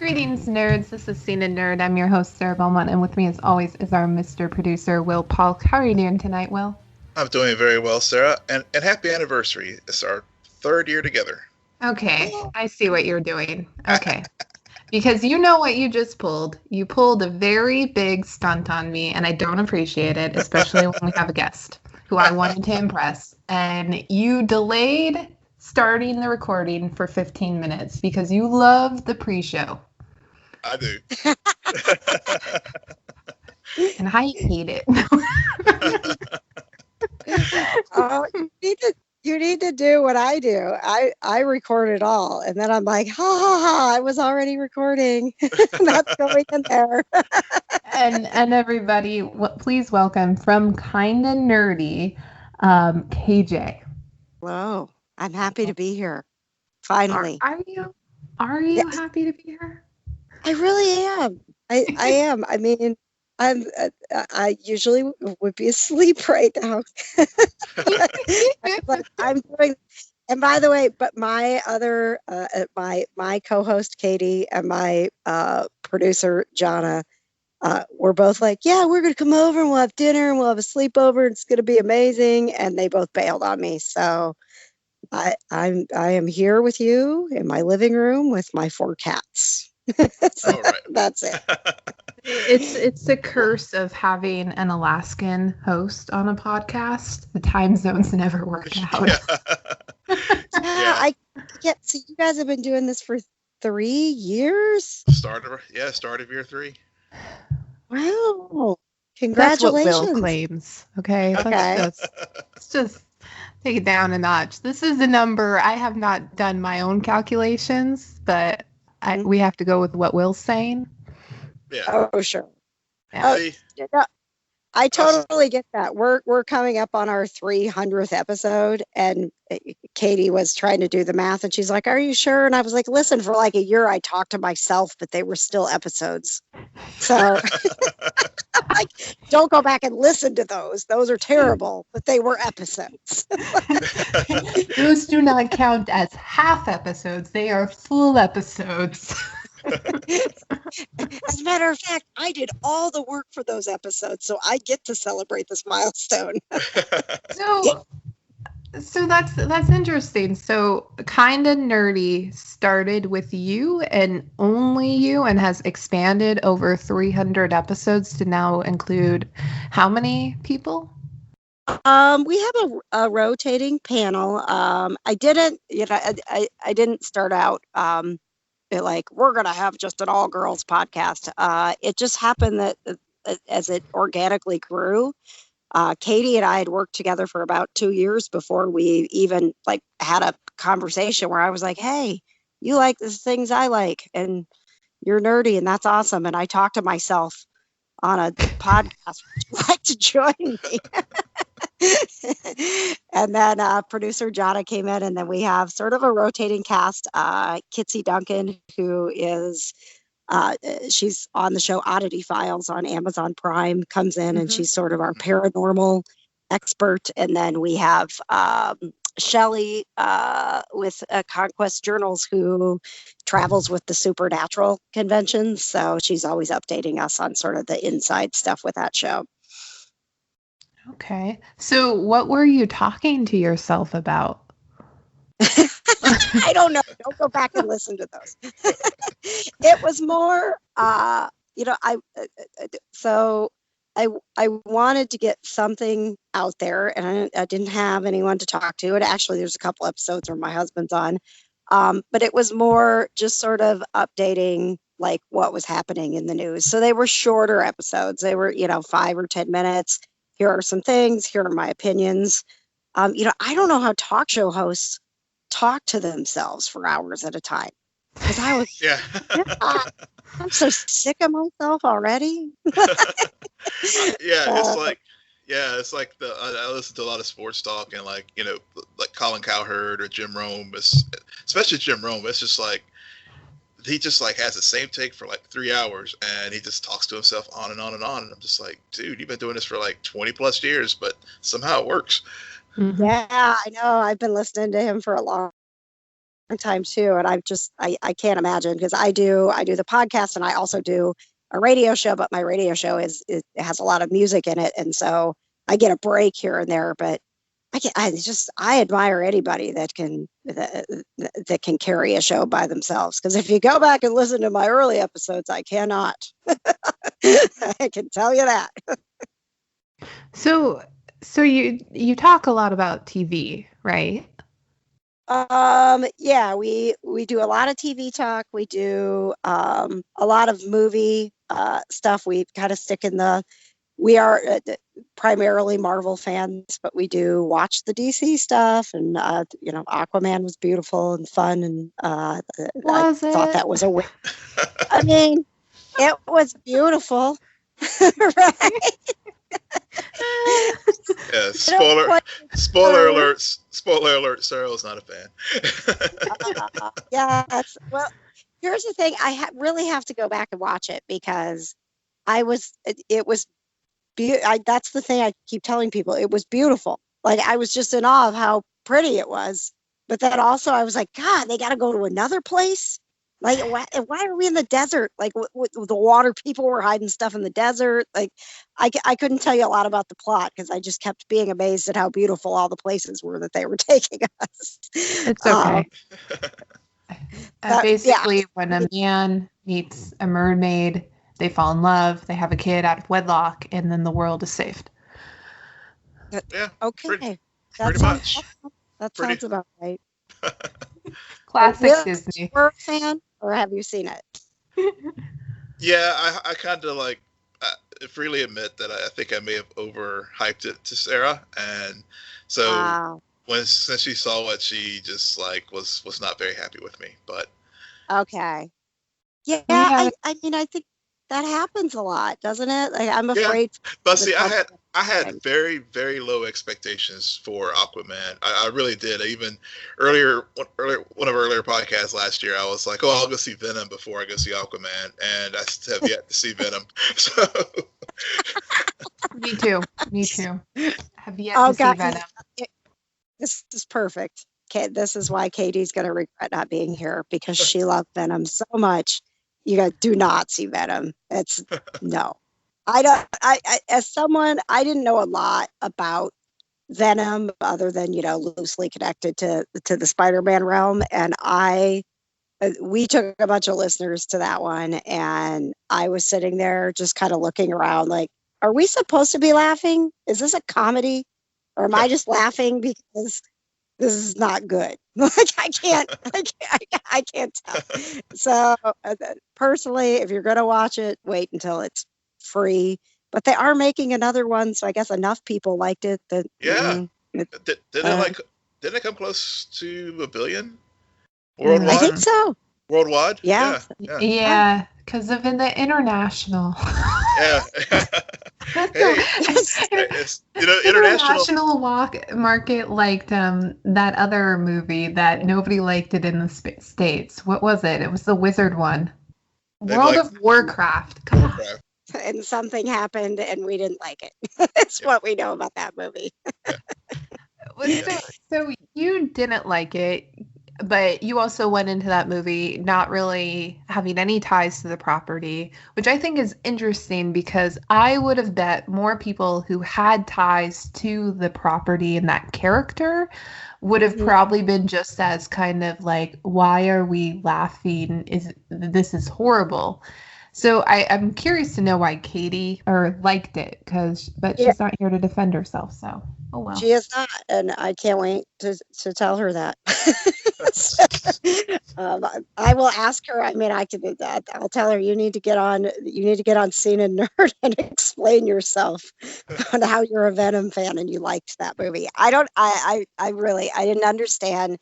Greetings, nerds. This is SNN Nerd. I'm your host, Sarah Belmont, and with me, as always, is our Mr. Producer, Will Polk. How are you doing tonight, Will? I'm doing very well, Sarah, and happy anniversary. It's our 3rd year together. Okay, I see what you're doing. Okay. Because you know what you just pulled. You pulled a very big stunt on me, and I don't appreciate it, especially when we have a guest who I wanted to impress. And you delayed starting the recording for 15 minutes because you love the pre-show. I do. And I hate it. You need to do what I do. I record it all, and then I'm like, ha ha ha! I was already recording. That's going in there. and everybody, please welcome from Kinda Nerdy, KJ. Hello, I'm happy to be here. Finally, Are you Yes. happy to be here? I really am. I am. I mean, I usually would be asleep right now. But I'm doing. And by the way, but my other my co-host Katie and my producer Jonna, we're both like, yeah, we're gonna come over and we'll have dinner and we'll have a sleepover. It's gonna be amazing. And they both bailed on me. So I am here with you in my living room with my 4 cats. So All right. that's it. It's the curse of having an Alaskan host on a podcast. The time zones never work out. I get. So you guys have been doing this for 3 years. Start of year 3. Wow! That's what Congratulations. Will claims. Okay. Okay. Let's just take it down a notch. This is the number. I have not done my own calculations, but we have to go with what Will's saying. Yeah. Oh, sure. Yeah. I totally get that. We're coming up on our 300th episode, and Katie was trying to do the math, and she's like, "Are you sure?" And I was like, "Listen, for like a year, I talked to myself, but they were still episodes. So, like, don't go back and listen to those. Those are terrible, but they were episodes." Those do not count as half episodes. They are full episodes. As a matter of fact, I did all the work for those episodes, so I get to celebrate this milestone. So that's interesting. So Kinda Nerdy started with you and only you, and has expanded over 300 episodes to now include how many people? We have a rotating panel. I didn't start out like, we're gonna have just an all girls podcast. It just happened that as it organically grew, Katie and I had worked together for about 2 years before we even like had a conversation where I was like, "Hey, you like the things I like, and you're nerdy, and that's awesome." And I talked to myself on a podcast. Would you like to join me? And then producer Jonna came in, and then we have sort of a rotating cast. Kitsy Duncan, who is she's on the show Oddity Files on Amazon Prime, comes in, and she's sort of our paranormal expert. And then we have Shelley with Conquest Journals, who travels with the Supernatural conventions. So she's always updating us on sort of the inside stuff with that show. Okay. So what were you talking to yourself about? I don't know. Don't go back and listen to those. It was more, I wanted to get something out there, and I didn't have anyone to talk to. And actually, there's a couple episodes where my husband's on, but it was more just sort of updating like what was happening in the news. So they were shorter episodes. They were, 5 or 10 minutes. Here are some things. Here are my opinions. I don't know how talk show hosts talk to themselves for hours at a time, because I was I'm so sick of myself already. It's like I listen to a lot of sports talk, and like Colin Cowherd or Jim Rome, especially Jim Rome. It's just like he just like has the same take for like 3 hours, and he just talks to himself on and on and on. And I'm just like, dude, you've been doing this for like 20 plus years, but somehow it works. Yeah, I know. I've been listening to him for a long time too, and I can't imagine, because I do the podcast and I also do a radio show, but my radio show it has a lot of music in it, and so I get a break here and there. But I admire anybody that can carry a show by themselves, because if you go back and listen to my early episodes, I cannot. I can tell you that. So you talk a lot about TV, right? Yeah, we do a lot of TV talk. We do a lot of movie stuff. We kind of stick in we are primarily Marvel fans, but we do watch the DC stuff, and Aquaman was beautiful and fun, and I thought that was a win. I mean, it was beautiful, right? Yeah, spoiler alerts. Spoiler alert, Sarah's not a fan. Yeah, well, here's the thing. I really have to go back and watch it, because it was that's the thing I keep telling people. It was beautiful. Like, I was just in awe of how pretty it was. But then also I was like, God, they got to go to another place. Like, why are we in the desert? Like, with the water, people were hiding stuff in the desert. Like, I couldn't tell you a lot about the plot, because I just kept being amazed at how beautiful all the places were that they were taking us. It's okay. Basically, when a man meets a mermaid, they fall in love, they have a kid out of wedlock, and then the world is saved. Yeah. Okay. Pretty much. That sounds about right. Classic Disney. Were a fan, or have you seen it? Yeah, I kind of like freely admit that I think I may have overhyped it to Sarah, and so since she saw it, she just was not very happy with me. But okay, yeah. I mean, I think that happens a lot, doesn't it? Like, I'm afraid. Yeah. But see, I had very, very low expectations for Aquaman. I really did. Even one of our earlier podcasts last year, I was like, "Oh, I'll go see Venom before I go see Aquaman," and I have yet to see Venom. So. Me too. Have yet to see Venom. This is perfect. Okay, this is why Katie's going to regret not being here, because she loved Venom so much. You guys do not see Venom. It's no. I don't. I as someone, I didn't know a lot about Venom other than loosely connected to the Spider-Man realm, and we took a bunch of listeners to that one, and I was sitting there just kind of looking around, like, are we supposed to be laughing? Is this a comedy, or am I just laughing because this is not good? Like, I can't tell. So personally, if you're gonna watch it, wait until it's free. But they are making another one, so I guess enough people liked it that didn't it come close to 1 billion worldwide? I think so. Worldwide? Yeah, because of in the international. Yeah. Hey, international market liked that other movie that nobody liked it in the States. What was it? It was the wizard one. World of Warcraft. Warcraft. And something happened and we didn't like it. That's what we know about that movie. So you didn't like it, but you also went into that movie not really having any ties to the property, which I think is interesting, because I would have bet more people who had ties to the property and that character would have probably been just as kind of like, why are we laughing? This is horrible. So I'm curious to know why Katie liked it, but she's not here to defend herself. So, oh well. She is not, and I can't wait to tell her that. I will ask her. I mean, I can do that. I'll tell her you need to get on. You need to get on Scene and Nerd and explain yourself on how you're a Venom fan and you liked that movie. I didn't understand,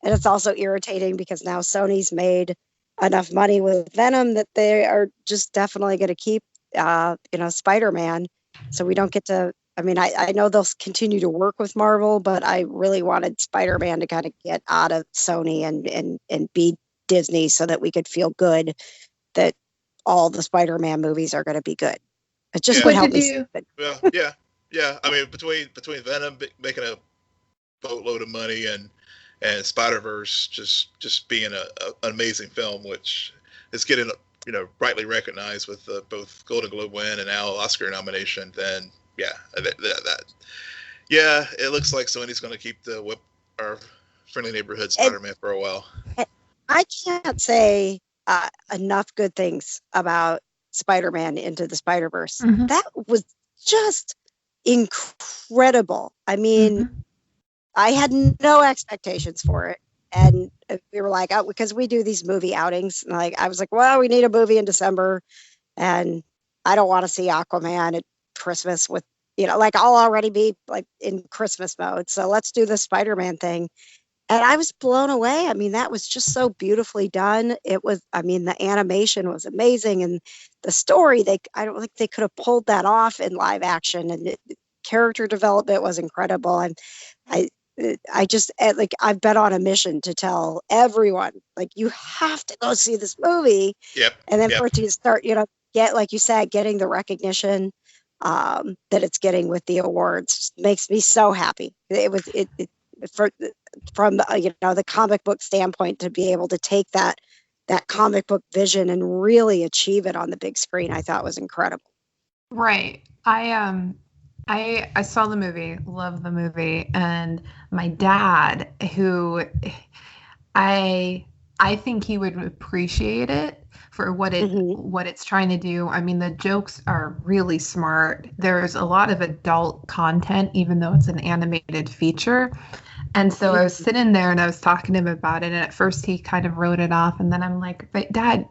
and it's also irritating because now Sony's made enough money with Venom that they are just definitely going to keep, Spider-Man. So we don't get to. I mean, I know they'll continue to work with Marvel, but I really wanted Spider-Man to kind of get out of Sony and be Disney, so that we could feel good that all the Spider-Man movies are going to be good. It just would help me. Yeah. I mean, between Venom making a boatload of money and and Spider-Verse just being an amazing film, which is getting rightly recognized with both Golden Globe win and now Oscar nomination. Then it looks like Sony's going to keep our friendly neighborhood Spider-Man for a while. I can't say enough good things about Spider-Man Into the Spider-Verse. Mm-hmm. That was just incredible. I mean, I had no expectations for it. And we were like, because we do these movie outings, and I was like, well, we need a movie in December, and I don't want to see Aquaman at Christmas with, I'll already be like in Christmas mode. So let's do the Spider-Man thing. And I was blown away. I mean, that was just so beautifully done. The animation was amazing, and the story, I don't think they could have pulled that off in live action, and character development was incredible. And I just I've been on a mission to tell everyone, you have to go see this movie. Yep. And then for it to start, get, like you said, getting the recognition that it's getting with the awards makes me so happy. From the comic book standpoint, to be able to take that comic book vision and really achieve it on the big screen, I thought was incredible. Right. I saw the movie, loved the movie, and my dad, who I think he would appreciate it for what it's trying to do. I mean, the jokes are really smart. There's a lot of adult content, even though it's an animated feature. And so I was sitting there and I was talking to him about it. And at first he kind of wrote it off. And then I'm like, but Dad,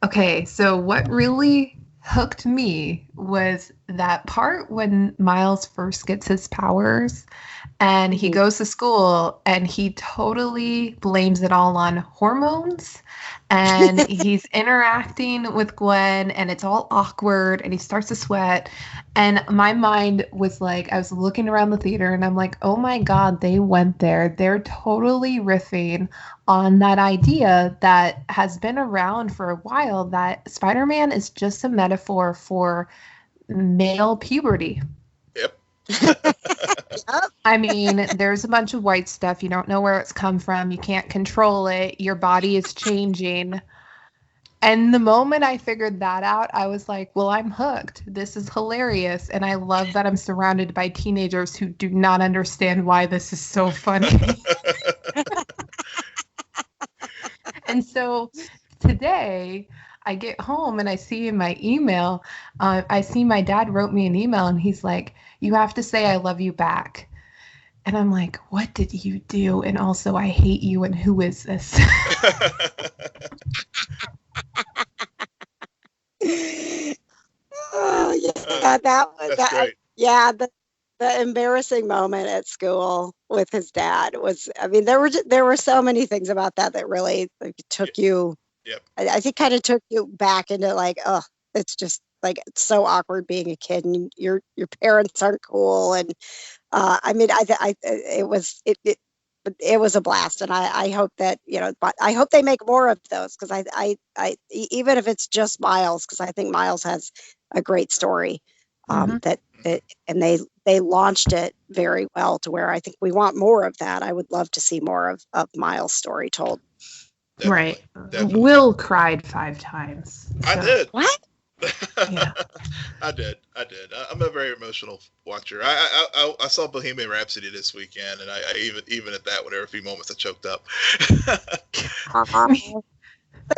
okay, so what really hooked me was that part when Miles first gets his powers and he goes to school and he totally blames it all on hormones. And he's interacting with Gwen and it's all awkward and he starts to sweat. And my mind was like, I was looking around the theater and I'm like, oh my God, they went there. They're totally riffing on that idea that has been around for a while, that Spider-Man is just a metaphor for male puberty. Yep. I mean, there's a bunch of white stuff. You don't know where it's come from. You can't control it. Your body is changing. And the moment I figured that out, I was like, well, I'm hooked. This is hilarious. And I love that I'm surrounded by teenagers who do not understand why this is so funny. And so today I get home and I see in my email, I see my dad wrote me an email and he's like, you have to say I love you back. And I'm like, what did you do? And also, I hate you. And who is this? Oh, yeah, That's great. Yeah, the embarrassing moment at school with his dad was, I mean, there were so many things about that really took you, I think kind of took you back into it's just it's so awkward being a kid and your parents aren't cool. And I mean, it was a blast, and I hope that but I hope they make more of those, because I even if it's just Miles, because I think Miles has a great story, and they launched it very well to where I think we want more of that. I would love to see more of Miles' story told. Definitely, right. definitely. Will cried 5 times. I did. What? Yeah. I did. I'm a very emotional watcher. I saw Bohemian Rhapsody this weekend, and I even at that, whenever a few moments I choked up.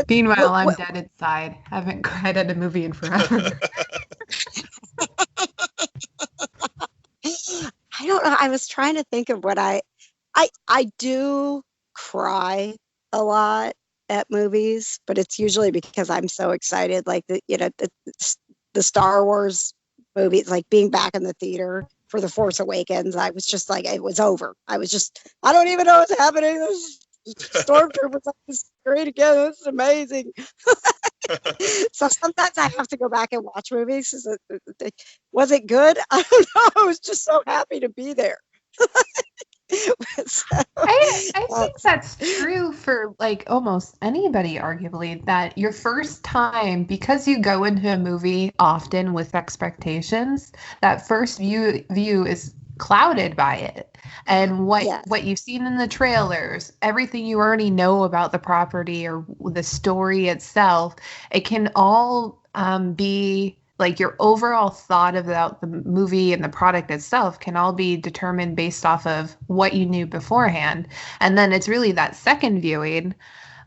Meanwhile, I'm dead inside. Haven't cried at a movie in forever. I don't know. I was trying to think of what I do cry a lot at movies, but it's usually because I'm so excited. Like the Star Wars movies, like being back in the theater for The Force Awakens, I was just like, it was over. I don't even know what's happening. There's stormtroopers on the screen again. This is amazing. So sometimes I have to go back and watch movies. Was it good? I don't know. I was just so happy to be there. I think that's true for almost anybody, arguably, that your first time, because you go into a movie often with expectations, that first view is clouded by it. And Yes. what you've seen in the trailers, everything you already know about the property or the story itself, it can all be like your overall thought about the movie and the product itself can all be determined based off of what you knew beforehand. And then it's really that second viewing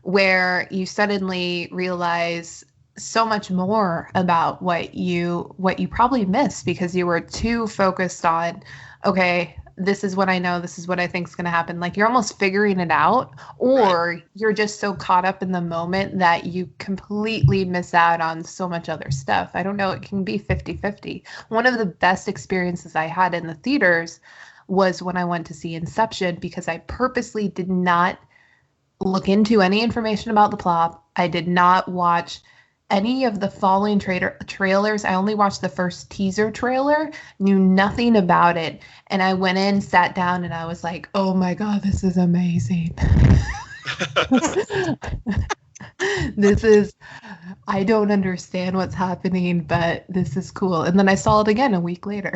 where you suddenly realize so much more about what you probably missed because you were too focused on, okay, this is what I know, this is what I think is going to happen. Like you're almost figuring it out, or you're just so caught up in the moment that you completely miss out on so much other stuff. I don't know, it can be 50-50. One of the best experiences I had in the theaters was when I went to see Inception, because I purposely did not look into any information about the plot. I did not watch any of the following trailers. I only watched the first teaser trailer, knew nothing about it. And I went in, sat down, and I was like, oh my God, this is amazing. I don't understand what's happening, but this is cool. And then I saw it again a week later.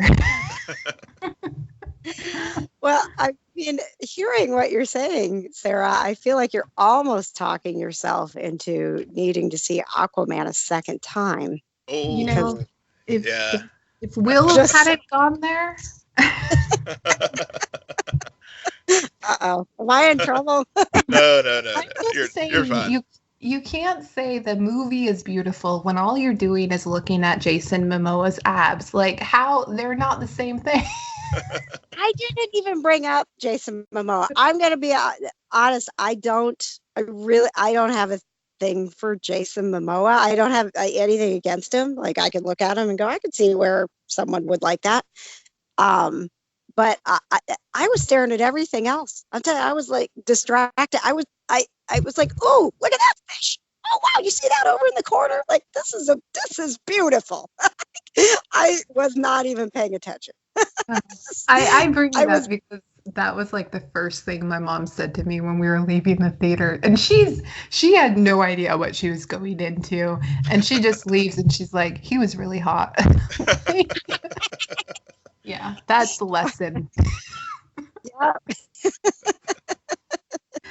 Well, I mean, hearing what you're saying, Sarah, I feel like you're almost talking yourself into needing to see Aquaman a second time. Oh, You know, if yeah. if Will Just- hadn't gone there, Uh-oh. Am I in trouble? No. I'm just saying, You're fine. you can't say the movie is beautiful when all you're doing is looking at Jason Momoa's abs. Like, how they're not the same thing. I didn't even bring up Jason Momoa. I'm going to be honest. I don't have a thing for Jason Momoa. I don't have anything against him. Like I could look at him and go, I could see where someone would like that. But I was staring at everything else. I'm telling you, I was like distracted. I was like, oh, look at that fish. Oh wow, you see that over in the corner? Like this is beautiful. I was not even paying attention. I bring I it was- up because that was like the first thing my mom said to me when we were leaving the theater, and she had no idea what she was going into, and she just leaves and she's like, he was really hot. Yeah, that's the lesson. Yeah.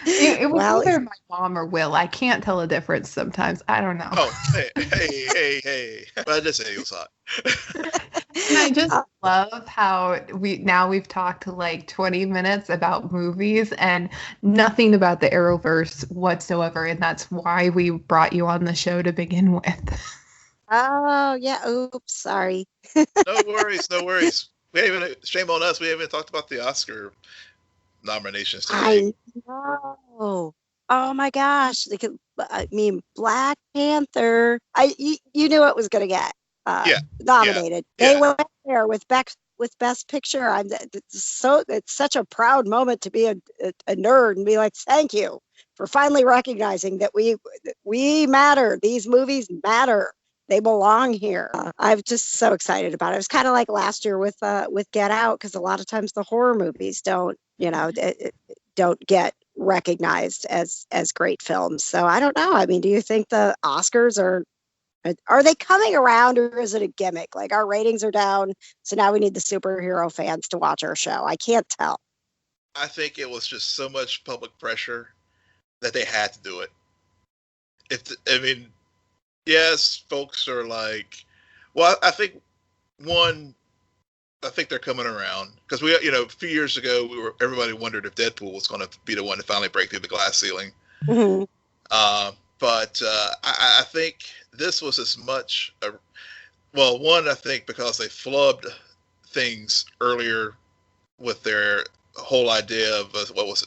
It was Well, either my mom or Will. I can't tell a difference sometimes. I don't know. Oh, hey. But I just say he was hot. And I just love how we've talked like 20 minutes about movies and nothing about the Arrowverse whatsoever. And that's why we brought you on the show to begin with. Oh yeah. Oops. Sorry. No worries. We haven't even, shame on us. We haven't talked about the Oscar nominations today. I know. Oh my gosh. I mean, Black Panther. You knew it was going to get nominated. Yeah. They went there with Best Picture. It's such a proud moment to be a nerd and be like, thank you for finally recognizing that we matter. These movies matter. They belong here. I'm just so excited about it. It was kind of like last year with Get Out, because a lot of times the horror movies don't get recognized as great films. So I don't know. I mean, do you think the Oscars are they coming around, or is it a gimmick? Like our ratings are down, so now we need the superhero fans to watch our show. I can't tell. I think it was just so much public pressure that they had to do it. Yes, folks are like, well, I think they're coming around because a few years ago everybody wondered if Deadpool was going to be the one to finally break through the glass ceiling. Mm-hmm. But I think this was as much I think because they flubbed things earlier with their whole idea of what was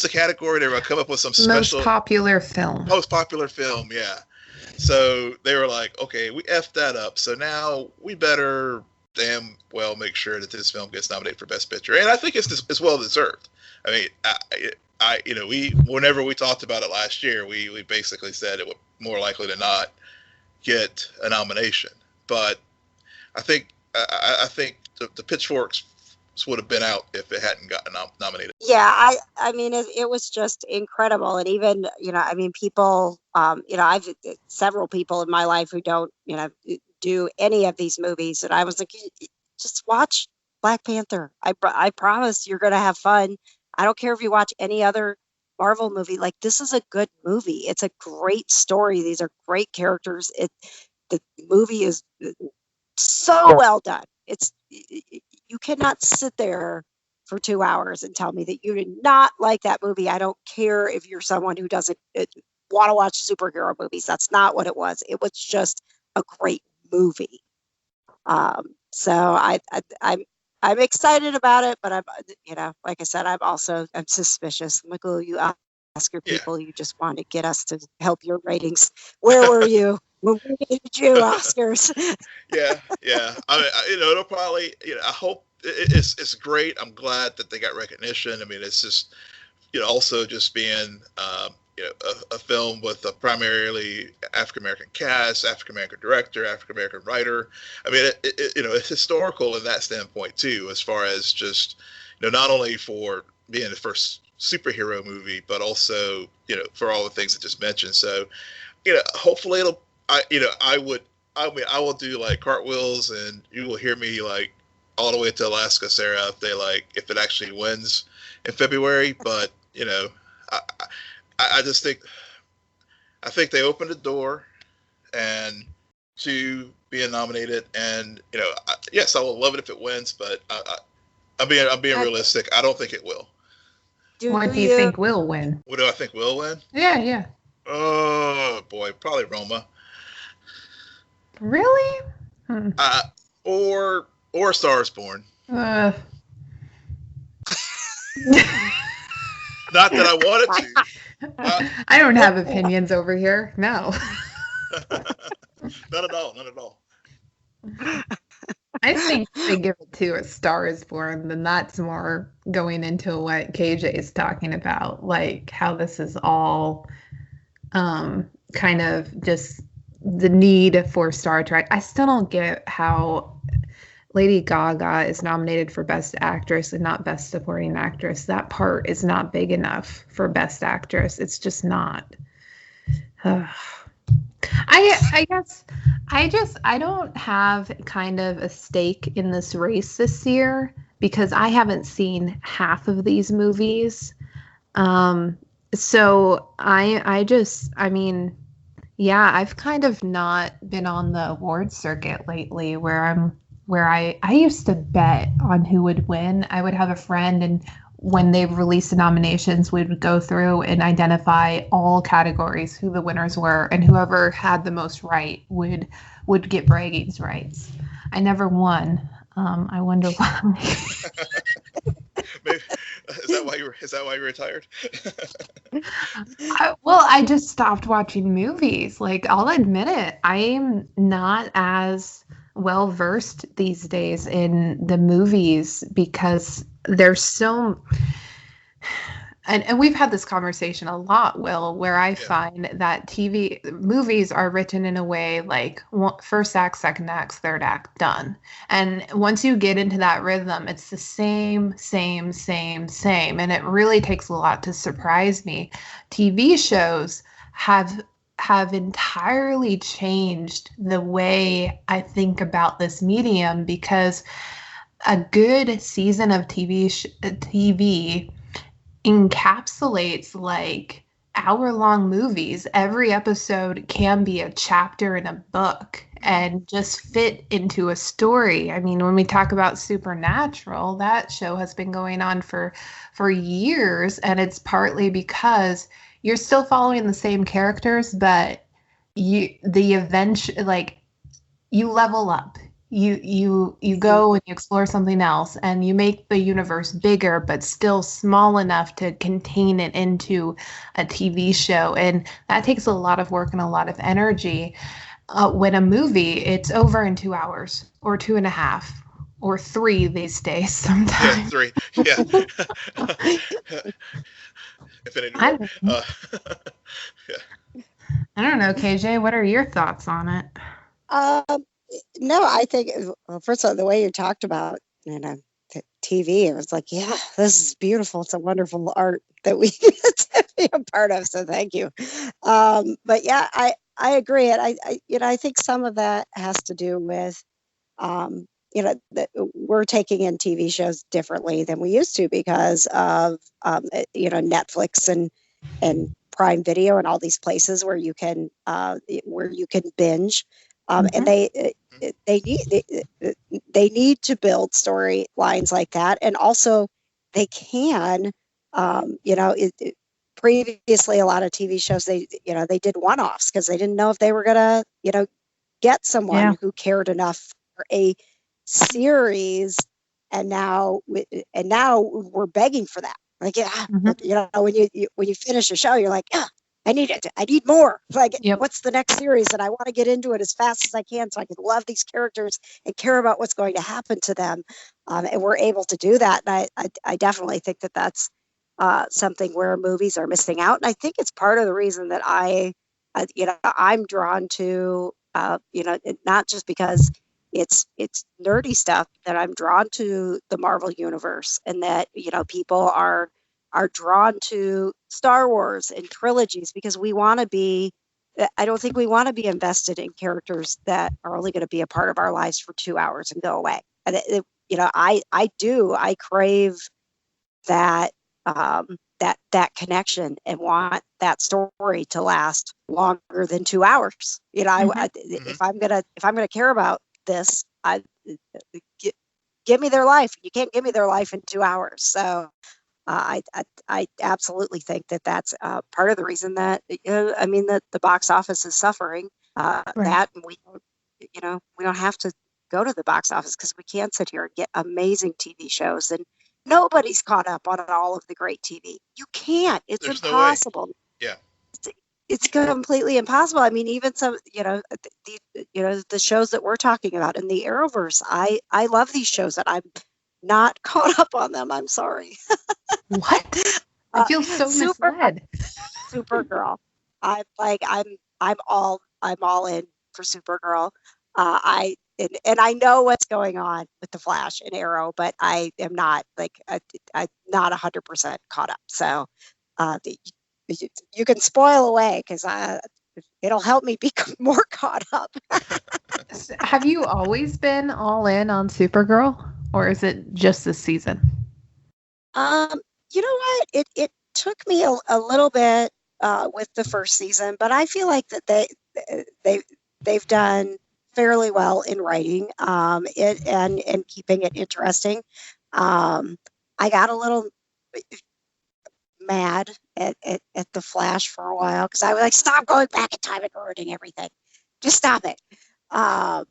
the category? They were going to come up with some special Most popular film, yeah. So they were like, okay, we effed that up, so now we better damn well make sure that this film gets nominated for Best Picture, and I think it's well deserved. I mean, whenever we talked about it last year, we basically said it would more likely than not get a nomination, but I think the pitchforks would have been out if it hadn't gotten nominated. Yeah, I mean, it was just incredible. And even, I mean, people, I've several people in my life who don't, do any of these movies. And I was like, just watch Black Panther. I promise you're gonna have fun. I don't care if you watch any other Marvel movie. Like, this is a good movie. It's a great story. These are great characters. The movie is so well done. You cannot sit there for 2 hours and tell me that you did not like that movie. I don't care if you're someone who doesn't want to watch superhero movies. That's not what it was. It was just a great movie. So I'm excited about it, but I'm, like I said, I'm suspicious. I'm like, oh, you ask your people, you just want to get us to help your ratings. Where were you when we needed you, Oscars? Yeah. I mean, it'll probably, I hope it's great. I'm glad that they got recognition. I mean, it's just, also just being, a film with a primarily African-American cast, African-American director, African-American writer. I mean, it's historical in that standpoint too, as far as just, not only for being the first superhero movie, but also, for all the things I just mentioned. So, hopefully I will do like cartwheels, and you will hear me like all the way to Alaska, Sarah, if it actually wins in February. But, I just think they opened the door and to being nominated, and yes, I will love it if it wins, but I'm being realistic. I don't think it will. What do you think will win? What do I think will win? Yeah. Oh boy, probably Roma. Really? Or Stars Born. Not that I wanted to. I don't have opinions over here. No. Not at all. I think they give it to A Star Is Born, then that's more going into what KJ is talking about, like how this is all kind of just the need for Star Trek. I still don't get how Lady Gaga is nominated for Best Actress and not Best Supporting Actress. That part is not big enough for Best Actress. It's just not. I guess I don't have kind of a stake in this race this year because I haven't seen half of these movies. So I mean, yeah, I've kind of not been on the awards circuit lately where I used to bet on who would win. I would have a friend, and when they released the nominations, we would go through and identify all categories, who the winners were, and whoever had the most right would get bragging's rights. I never won. I wonder why. Maybe, is that why you retired? I just stopped watching movies. Like, I'll admit it. I'm not as well versed these days in the movies because there's so, and we've had this conversation a lot, Will, where I find that movies are written in a way like first act, second act, third act, done. And once you get into that rhythm, it's the same. And it really takes a lot to surprise me. TV shows have entirely changed the way I think about this medium because a good season of TV encapsulates like hour-long movies. Every episode can be a chapter in a book and just fit into a story. I mean, when we talk about Supernatural, that show has been going on for years, and it's partly because you're still following the same characters, but you level up. You go and you explore something else, and you make the universe bigger, but still small enough to contain it into a TV show. And that takes a lot of work and a lot of energy. When a movie, it's over in 2 hours or 2.5 or 3 these days sometimes. Yeah, 3. Yeah. If it I don't know, KJ, what are your thoughts on it? No, I think, well, first of all, the way you talked about, TV, it was like, yeah, this is beautiful. It's a wonderful art that we get to be a part of. So thank you. But yeah, I agree. And I think some of that has to do with we're taking in TV shows differently than we used to because of Netflix and Prime Video and all these places where you can binge, and they need to build storylines like that, and also they can, previously a lot of TV shows they did one-offs because they didn't know if they were gonna get someone who cared enough for a series, and now we're begging for that. Like, when you finish a show, you're like, I need it. I need more. Like, what's the next series? And I want to get into it as fast as I can so I can love these characters and care about what's going to happen to them. And we're able to do that. And I definitely think that that's something where movies are missing out. And I think it's part of the reason that I'm drawn to, not just because it's nerdy stuff, that I'm drawn to the Marvel universe, and that people are drawn to Star Wars and trilogies because we want to be. I don't think we want to be invested in characters that are only going to be a part of our lives for 2 hours and go away. And I crave that that connection and want that story to last longer than 2 hours. If I'm gonna care about this, give me their life. You can't give me their life in 2 hours. So I absolutely think that that's part of the reason that that the box office is suffering. That we don't have to go to the box office because we can sit here and get amazing TV shows, and nobody's caught up on all of the great TV. You can't. It's impossible. No way. Yeah. It's completely impossible. I mean, even some, the shows that we're talking about in the Arrowverse, I love these shows that I'm not caught up on them. I'm sorry. What? I feel so misled. Supergirl. I'm all in for Supergirl. And I know what's going on with the Flash and Arrow, but I am not I'm not 100% caught up. So you can spoil away because it'll help me become more caught up. Have you always been all in on Supergirl, or is it just this season? You know what? It took me a little bit with the first season, but I feel like that they've done fairly well in writing and keeping it interesting. I got a little mad at the Flash for a while because I was like, stop going back in time and ruining everything. Just stop it. But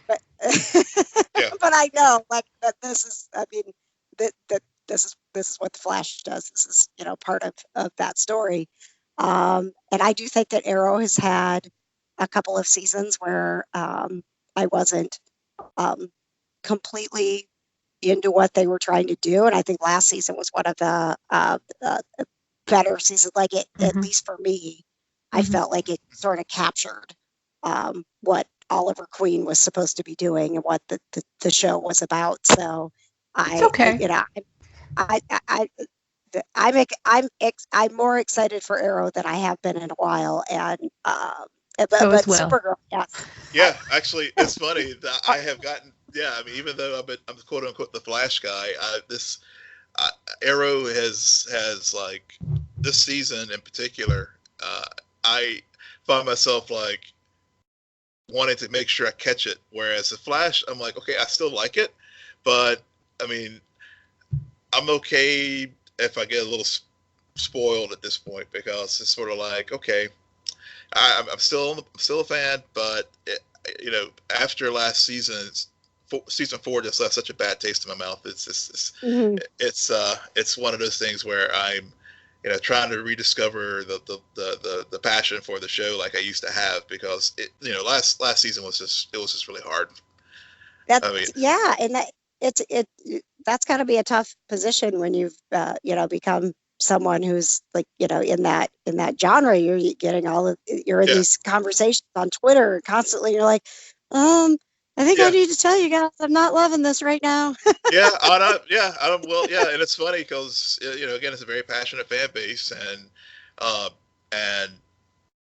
but I know that this is, that this is what the Flash does. This is part of that story. And I do think that Arrow has had a couple of seasons where I wasn't completely into what they were trying to do, and I think last season was one of the better seasons. At least for me, I felt like it sort of captured what Oliver Queen was supposed to be doing and what the show was about. So I'm more excited for Arrow than I have been in a while, and but Supergirl, yes. Yeah, actually, it's funny that I have gotten. Yeah, I mean, even though I'm quote unquote the Flash guy, Arrow has like this season in particular. I find myself wanting to make sure I catch it. Whereas the Flash, I'm like, okay, I still like it, but I mean, I'm okay if I get a little spoiled at this point because it's sort of like, okay, I'm still a fan, but after last season's season 4 just left such a bad taste in my mouth. It's one of those things where I'm trying to rediscover the passion for the show like I used to have, because last season was just really hard. And that's got to be a tough position when you've become someone who's in that genre. You're getting you're in these conversations on Twitter constantly. You're like, I think I need to tell you guys I'm not loving this right now. And it's funny because again, it's a very passionate fan base, and I'm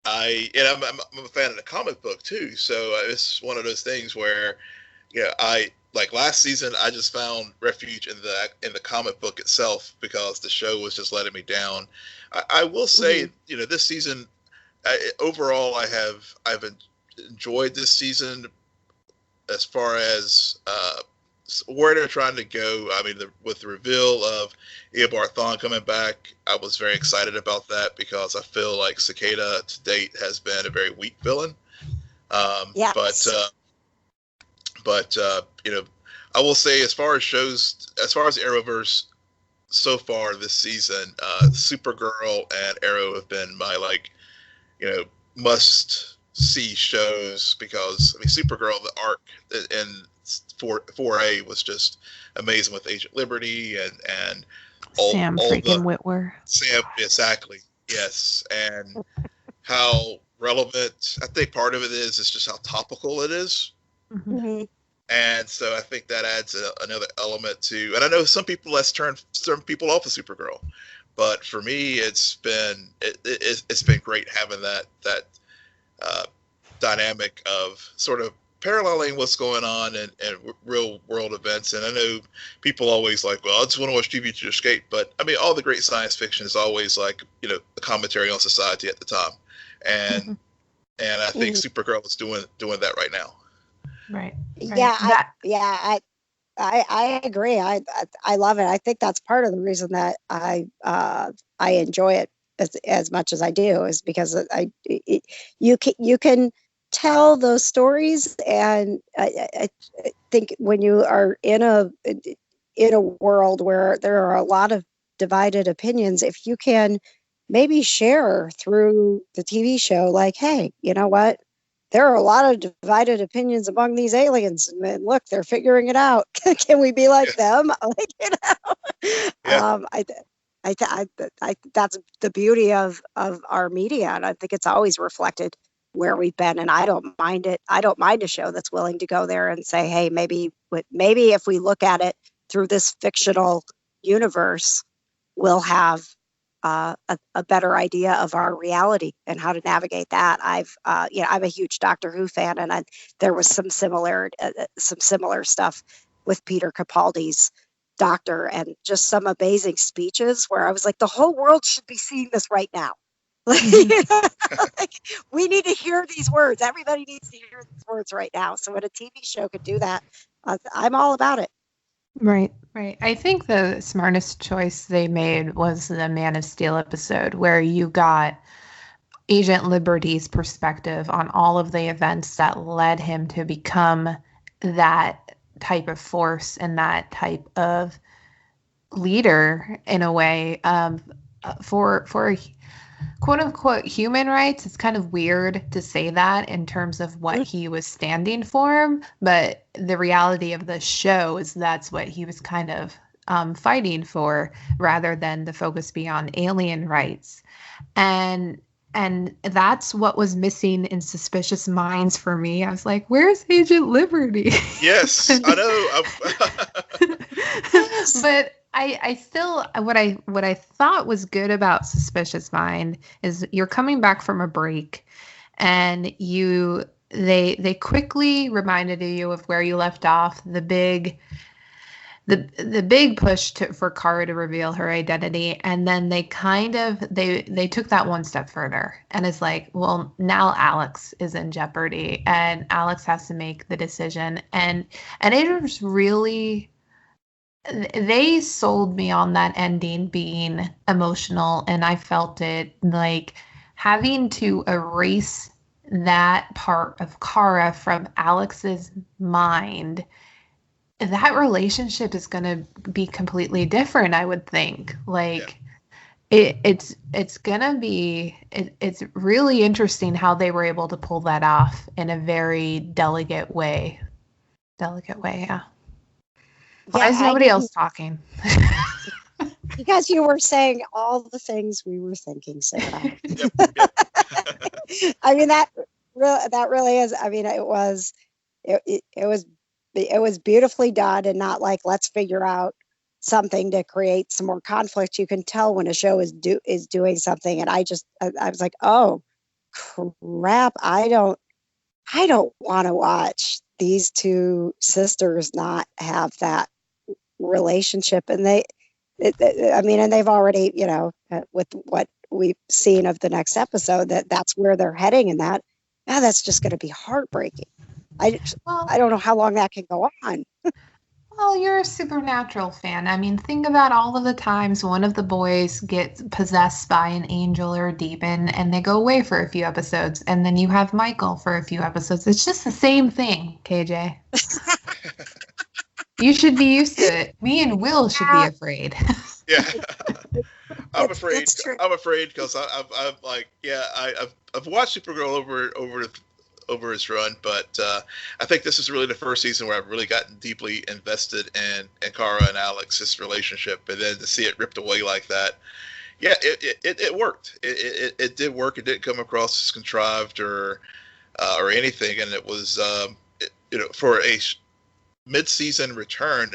a fan of the comic book too. So it's one of those things where I like last season, I just found refuge in the comic book itself because the show was just letting me down. I will say, this season, overall, I've enjoyed this season as far as where they're trying to go. I mean, with the reveal of Eobard Thawne coming back, I was very excited about that because I feel like Cicada to date has been a very weak villain. Yes. But I will say, as far as the Arrowverse so far this season, Supergirl and Arrow have been my must see shows because Supergirl, the arc in 4A was just amazing with Agent Liberty and Sam freaking Witwer. Sam, exactly, yes, and how relevant. I think part of it is just how topical it is. Mm-hmm. And so I think that adds another element to. And I know some people turn some people off of Supergirl, but for me, it's been great having that dynamic of sort of paralleling what's going on in real world events. And I know people always like, well, I just want to watch TV to escape, but I mean, all the great science fiction is always like a commentary on society at the time, and I think Supergirl is doing that right now. Right. Yeah, I agree. I love it. I think that's part of the reason that I enjoy it as much as I do is because you can tell those stories, and I think when you are in a world where there are a lot of divided opinions, if you can maybe share through the TV show, like, hey, you know what? There are a lot of divided opinions among these aliens, and look, they're figuring it out. Can we be like them? I that's the beauty of our media, and I think it's always reflected where we've been. And I don't mind it. I don't mind a show that's willing to go there and say, hey, maybe if we look at it through this fictional universe, we'll have a better idea of our reality and how to navigate that. I'm a huge Doctor Who fan, and there was some similar stuff with Peter Capaldi's Doctor, and just some amazing speeches where I was like, the whole world should be seeing this right now. We need to hear these words. Everybody needs to hear these words right now. So when a TV show could do that, I'm all about it. Right. I think the smartest choice they made was the Man of Steel episode, where you got Agent Liberty's perspective on all of the events that led him to become that type of force and that type of leader in a way, for quote unquote human rights. It's kind of weird to say that in terms of what he was standing for, but the reality of the show is that's what he was kind of fighting for, rather than the focus be on alien rights. And that's what was missing in Suspicious Minds for me. I was like, where's Agent Liberty? Yes, I know. But I still, what I thought was good about Suspicious Mind is you're coming back from a break, and they quickly reminded you of where you left off. The big push for Kara to reveal her identity, and then they took that one step further, and it's like, well, now Alex is in jeopardy, and Alex has to make the decision, and it was really. They sold me on that ending being emotional, and I felt it like having to erase that part of Kara from Alex's mind. That relationship is going to be completely different, I would think. Like, it's gonna be. It's really interesting how they were able to pull that off in a very delicate way. Yeah. Why is nobody else talking? Because you were saying all the things we were thinking, Sarah. I mean, that really is. I mean, it was beautifully done, and not like, let's figure out something to create some more conflict. You can tell when a show is doing something, and I was like, oh crap, I don't want to watch these two sisters not have that relationship? And and they've already, with what we've seen of the next episode, that's where they're heading, and that's just going to be heartbreaking. I don't know how long that can go on. Well, you're a Supernatural fan. I mean, think about all of the times one of the boys gets possessed by an angel or a demon and they go away for a few episodes, and then you have Michael for a few episodes. It's just the same thing, KJ. You should be used to it. Me and Will should be afraid. Yeah. I'm afraid because I've watched Supergirl over its run, but I think this is really the first season where I've really gotten deeply invested in Kara and Alex's relationship, and then to see it ripped away like that, it worked. It did work. It didn't come across as contrived or anything, and it was for a mid-season return.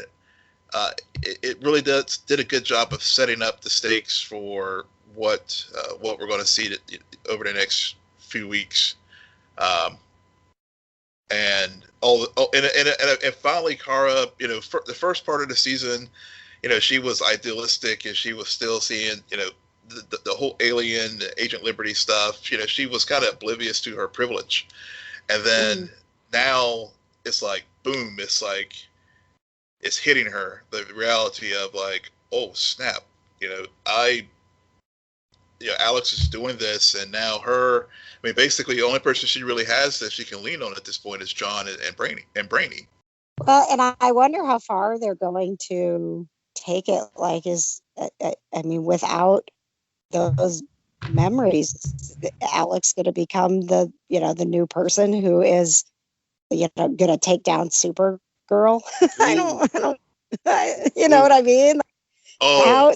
It really did a good job of setting up the stakes for what we're going to see over the next few weeks. And finally, Kara, for the first part of the season, she was idealistic and she was still seeing, the whole alien Agent Liberty stuff. She was kind of oblivious to her privilege. And then now it's like, boom, it's like, it's hitting her, the reality of like, oh snap, Alex is doing this, and now basically the only person she really has that she can lean on at this point is John and Brainy. Well, and I wonder how far they're going to take it. Like, without those memories, Alex going to become the new person who is, going to take down Supergirl. I don't, you know what I mean? Oh,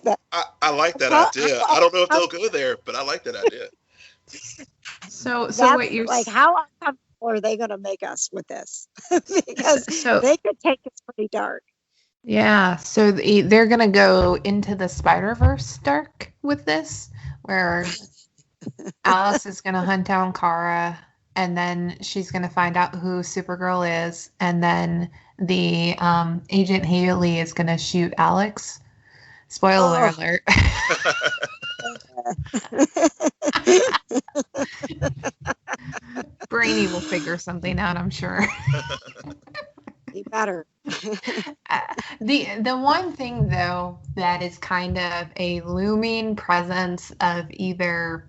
I like that idea. I don't know if they'll go there, but I like that idea. So what you're like, how uncomfortable are they going to make us with this? Because they could take it pretty dark. Yeah, so they're going to go into the Spider-Verse dark with this, where Alice is going to hunt down Kara, and then she's going to find out who Supergirl is, and then the Agent Haley is going to shoot Alex. Spoiler alert. Brainy will figure something out, I'm sure. You better. The one thing, though, that is kind of a looming presence of either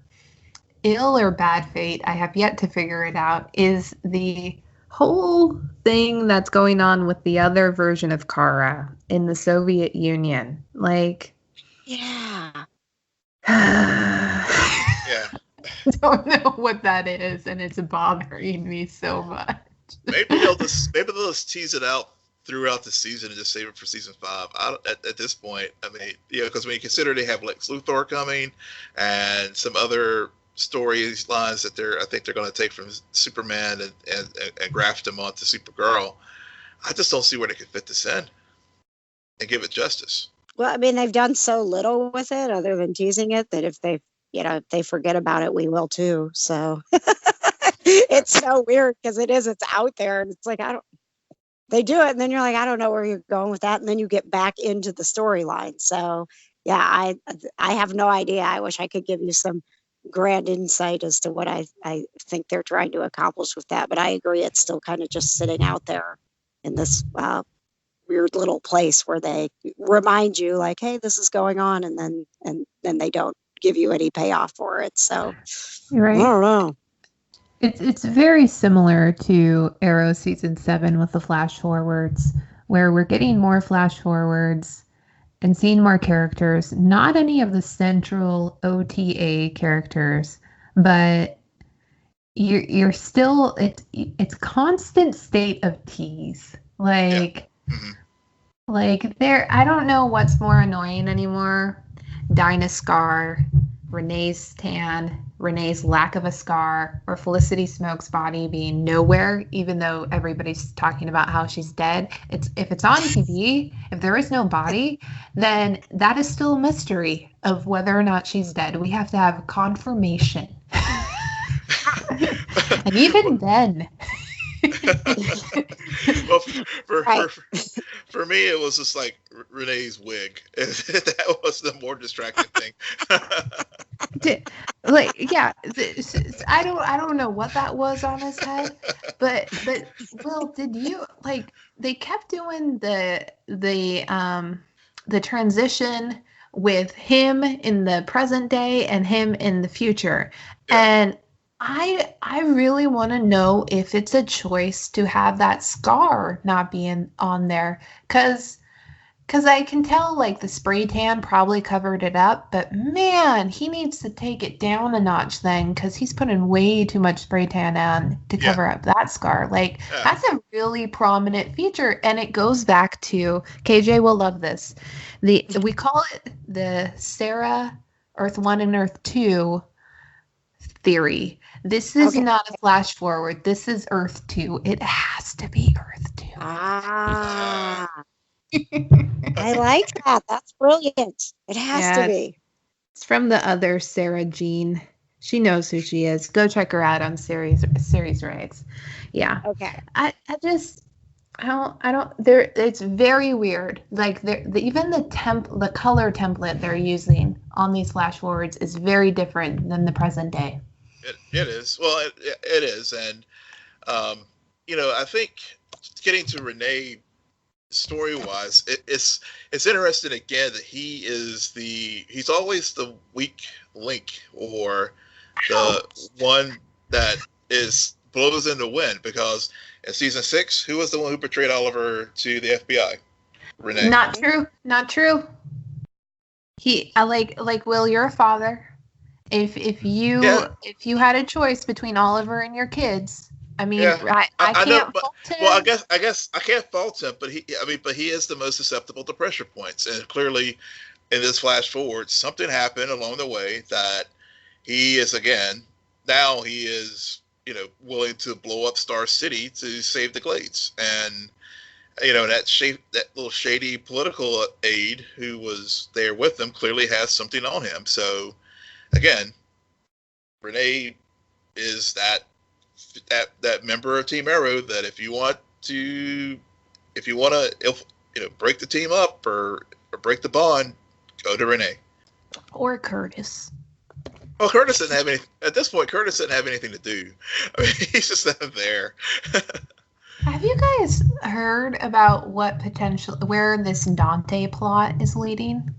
ill or bad fate, I have yet to figure it out, is the whole thing that's going on with the other version of Kara in the Soviet Union. Like, yeah. Yeah. Don't know what that is, and it's bothering me so much. Maybe they'll just tease it out throughout the season and just save it for season 5. At this point, because when you consider they have Lex Luthor coming and some other storylines that I think they're going to take from Superman and graft them onto Supergirl, I just don't see where they could fit this in and give it justice. Well, they've done so little with it other than teasing it that if if they forget about it, we will too. So it's so weird because it's out there, and it's like, they do it, and then you're like, I don't know where you're going with that. And then you get back into the storyline. So yeah, I have no idea. I wish I could give you some grand insight as to what I think they're trying to accomplish with that. But I agree, it's still kind of just sitting out there in this weird little place where they remind you like, hey, this is going on, and then they don't give you any payoff for it. So right. I don't know. It's very similar to Arrow season 7 with the flash forwards, where we're getting more flash forwards and seeing more characters, not any of the central OTA characters, but you're still, it's constant state of tease. Like, like I don't know what's more annoying anymore. Dinah's scar, Renee's tan, Renee's lack of a scar, or Felicity Smoke's body being nowhere, even though everybody's talking about how she's dead. If it's on TV, if there is no body, then that is still a mystery of whether or not she's dead. We have to have confirmation. And even then, Well, for, Right. for me, it was just like Renee's wig. That was the more distracting thing. I don't know what that was on his head, but Will, did you like they kept doing the transition with him in the present day and him in the future. Yeah. And I really want to know if it's a choice to have that scar not be on there, cuz I can tell like the spray tan probably covered it up, but man, he needs to take it down a notch then, because he's putting way too much spray tan on to cover up that scar. Like that's a really prominent feature, and it goes back to KJ will love this. We call it the Sarah Earth 1 and Earth 2 theory. This is not a flash forward. This is Earth 2. It has to be Earth 2. Ah. I like that. That's brilliant. It has to be. It's from the other Sarah Jean. She knows who she is. Go check her out on series Rags. Yeah. Okay. I don't. There. It's very weird. Like even the color template they're using on these flash forwards is very different than the present day. It is. Well, it is, and I think getting to Renee. Story-wise, it's interesting again that he's always the weak link, or the one that blows in the wind, because in season 6, who was the one who portrayed Oliver to the FBI? Renee. Not true. I like Will, you're a father. If you had a choice between Oliver and your kids, I mean, I can't fault him. Well, I guess I can't fault him, but he is the most susceptible to pressure points, and clearly, in this flash forward, something happened along the way that he is now willing to blow up Star City to save the Glades, and that little shady political aide who was there with him clearly has something on him. So, again, Renee is that member of Team Arrow that if you want to break the team up or break the bond, go to Renee or Curtis. Well, Curtis didn't have any at this point. Curtis didn't have anything to do. I mean, he's just not there. Have you guys heard about where this Dante plot is leading?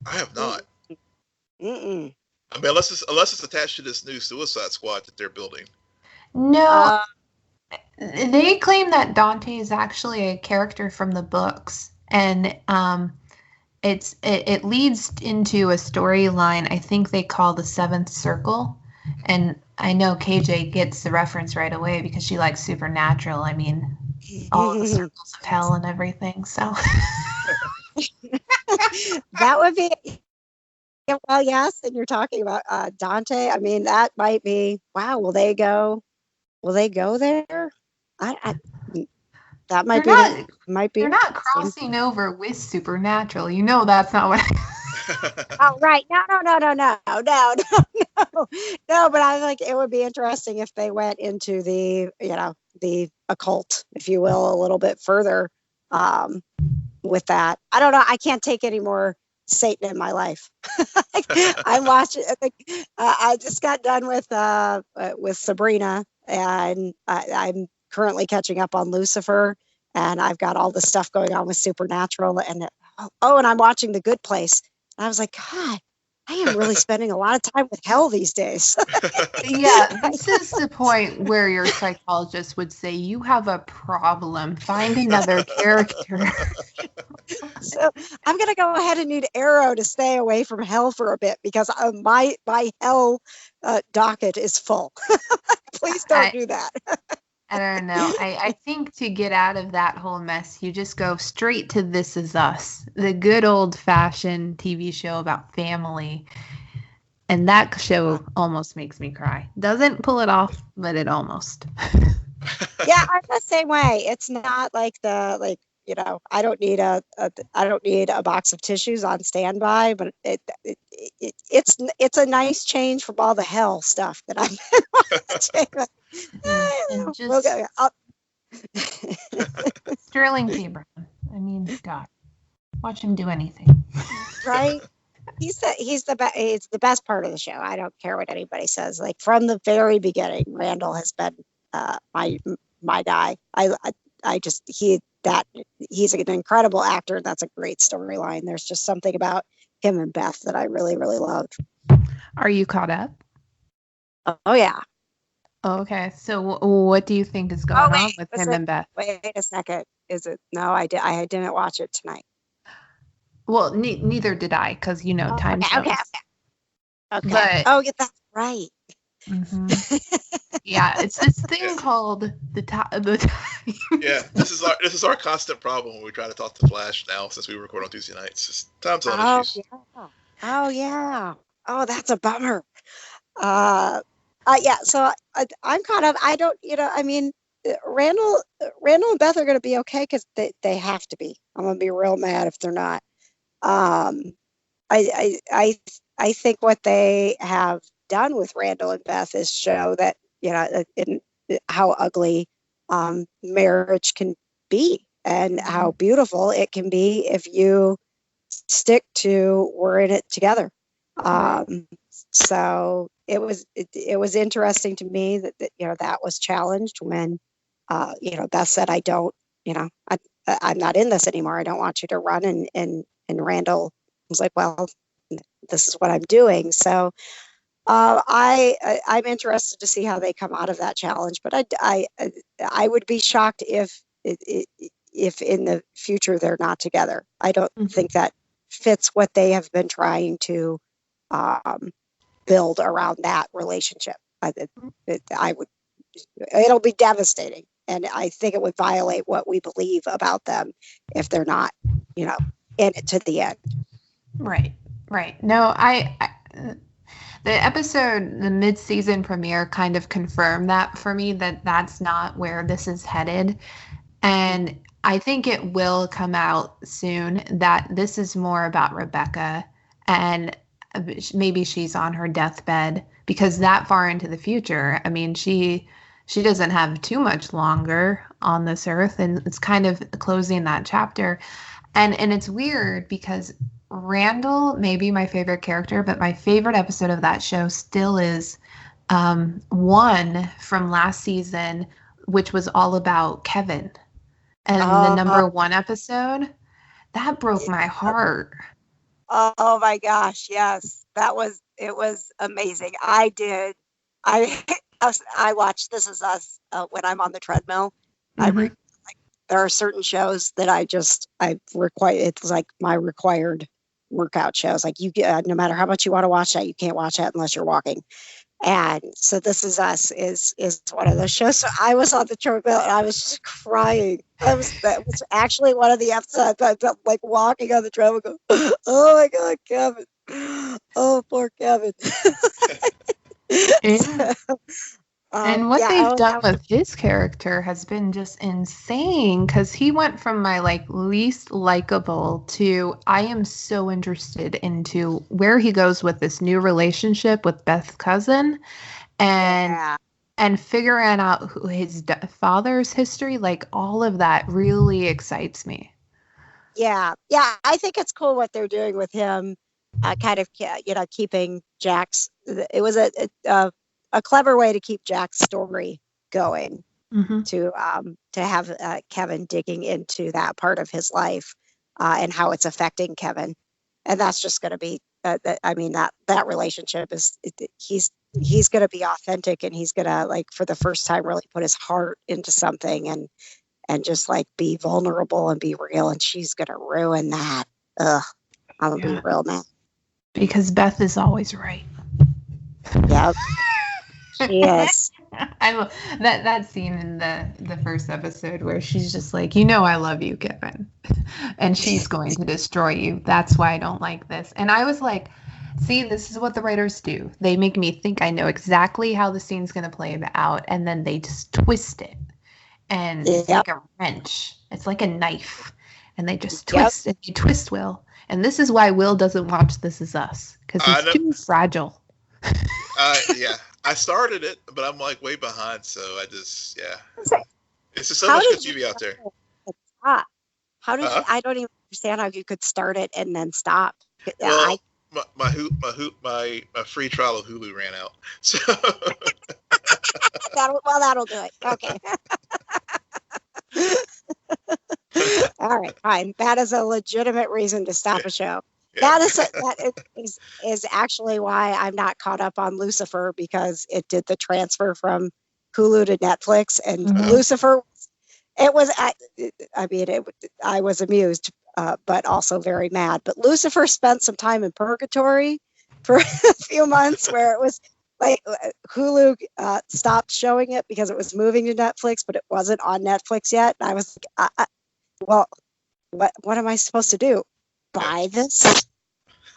I have not. Mm-mm. I mean, unless it's attached to this new Suicide Squad that they're building. No, they claim that Dante is actually a character from the books, and it leads into a storyline I think they call the Seventh Circle, and I know KJ gets the reference right away because she likes Supernatural. I mean, all the circles of hell and everything. So that would be. Yeah, well, yes, and you're talking about Dante. I mean, that might be. Wow, will they go? Will they go there? That might be. They're not crossing over with Supernatural. You know that's not what. Oh right, no. But I like it would be interesting if they went into the the occult, if you will, a little bit further with that. I don't know. I can't take any more Satan in my life. I'm watching. I just got done with Sabrina, and I'm currently catching up on Lucifer, and I've got all the stuff going on with Supernatural, and and I'm watching The Good Place. And I was like, God, I am really spending a lot of time with hell these days. Yeah, this is the point where your psychologist would say you have a problem. Find another character. So I'm going to go ahead and need Arrow to stay away from hell for a bit, because my hell docket is full. Please don't do that. I don't know. I think to get out of that whole mess, you just go straight to This Is Us, the good old-fashioned TV show about family. And that show almost makes me cry. Doesn't pull it off, but it almost. Yeah, I'm the same way. It's not like I don't need a box of tissues on standby, but it's a nice change from all the hell stuff that I've been watching. Sterling K. Brown. I mean, God, watch him do anything. Right? He's the best part of the show. I don't care what anybody says. Like from the very beginning, Randall has been my guy. He's an incredible actor. That's a great storyline. There's just something about him and Beth that I really, really loved. Are you caught up? Oh yeah. Okay, so what do you think is going on with him and Beth? Wait a second. Is it? No, I didn't watch it tonight. Well, neither did I, because time zones. Okay. But, yeah, that's right. Yeah, it's this thing called the time. Yeah, this is our constant problem when we try to talk to Flash now, since we record on Tuesday nights. It's time zone issues. Yeah. Oh yeah. Oh, that's a bummer. Yeah. So I'm caught up. I don't. I mean, Randall and Beth are going to be okay because they have to be. I'm going to be real mad if they're not. I think what they have done with Randall and Beth is show that in how ugly marriage can be and how beautiful it can be if you stick to we're in it together. So it was interesting to me that that was challenged when Beth said, I don't, I'm not in this anymore. I don't want you to run. And Randall was like, well, this is what I'm doing. So I'm interested to see how they come out of that challenge. But I would be shocked if in the future they're not together. I don't think that fits what they have been trying to build around that relationship. It'll be devastating. And I think it would violate what we believe about them if they're not, in it to the end. Right. No, the episode, the mid-season premiere kind of confirmed that for me, that's not where this is headed. And I think it will come out soon that this is more about Rebecca and maybe she's on her deathbed, because that far into the future, I mean, she doesn't have too much longer on this earth, and it's kind of closing that chapter. And it's weird because Randall may be my favorite character, but my favorite episode of that show still is one from last season, which was all about Kevin. And the number one episode, that broke my heart. Oh my gosh, yes. It was amazing. I watch This Is Us when I'm on the treadmill. There are certain shows that I require. It's like my required workout shows. Like no matter how much you want to watch that, you can't watch that unless you're walking. And so This Is Us is one of those shows. So I was on the treadmill and I was just crying. That was actually one of the episodes. I felt like walking on the treadmill, go, oh my God, Kevin. Oh, poor Kevin. Yeah. And what they've done with his character has been just insane, because he went from my least likable to I am so interested into where he goes with this new relationship with Beth's cousin and figuring out who his father's history, all of that really excites me. Yeah, I think it's cool what they're doing with him, kind of keeping Jack's. It was a clever way to keep Jack's story going, to have Kevin digging into that part of his life and how it's affecting Kevin. And that's just going to be, that relationship is, he's going to be authentic, and he's going to for the first time really put his heart into something and just be vulnerable and be real. And she's going to ruin that. I'm going to be real mad. Because Beth is always right. Yep. Yes. I love that scene in the first episode where she's just like, I love you, Kevin. And she's going to destroy you. That's why I don't like this. And I was like, see, this is what the writers do. They make me think I know exactly how the scene's going to play out, and then they just twist it. And it's like a wrench. It's like a knife. And they just twist it. You twist Will. And this is why Will doesn't watch This Is Us. Because he's too fragile. Yeah. I started it, but I'm way behind, so I just It's just so How much good did TV out there. stop? How did Uh-huh. you? I don't even understand how you could start it and then stop. Well, my free trial of Hulu ran out. So that'll do it. Okay. All right, fine. That is a legitimate reason to stop a show. yeah. That is actually why I'm not caught up on Lucifer, because it did the transfer from Hulu to Netflix, and Lucifer. It was. I was amused, but also very mad. But Lucifer spent some time in purgatory for a few months, where it was like Hulu stopped showing it because it was moving to Netflix, but it wasn't on Netflix yet. And I was like, well, what am I supposed to do? Buy this?